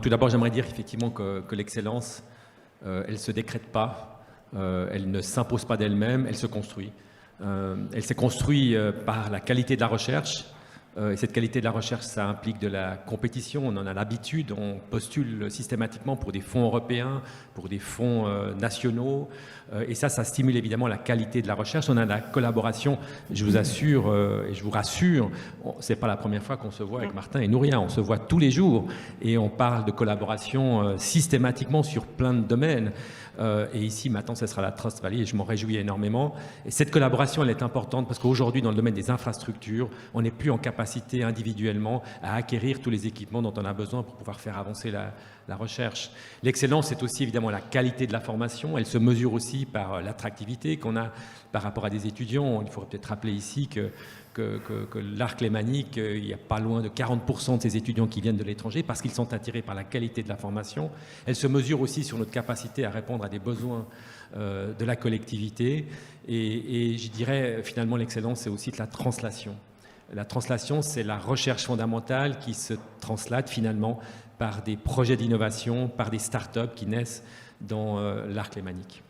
Tout d'abord, j'aimerais dire effectivement que l'excellence, elle ne se décrète pas, elle ne s'impose pas d'elle-même, elle se construit. Elle s'est construite par la qualité de la recherche. Et cette qualité de la recherche, ça implique de la compétition, on en a l'habitude, on postule systématiquement pour des fonds européens, pour des fonds nationaux, et ça stimule évidemment la qualité de la recherche. On a la collaboration, je vous assure et je vous rassure, c'est pas la première fois qu'on se voit avec Martin et Nouria, on se voit tous les jours et on parle de collaboration systématiquement sur plein de domaines. Et ici, maintenant, ce sera la Trust Valley et je m'en réjouis énormément. Et cette collaboration, elle est importante parce qu'aujourd'hui, dans le domaine des infrastructures, on n'est plus en capacité individuellement à acquérir tous les équipements dont on a besoin pour pouvoir faire avancer la recherche. L'excellence, c'est aussi évidemment la qualité de la formation. Elle se mesure aussi par l'attractivité qu'on a par rapport à des étudiants. Il faudrait peut-être rappeler ici que l'Arc lémanique, il n'y a pas loin de 40% de ces étudiants qui viennent de l'étranger parce qu'ils sont attirés par la qualité de la formation. Elle se mesure aussi sur notre capacité à répondre à des besoins de la collectivité. Et je dirais finalement l'excellence, c'est aussi de la translation. La translation, c'est la recherche fondamentale qui se translate finalement par des projets d'innovation, par des start-up qui naissent dans l'Arc lémanique.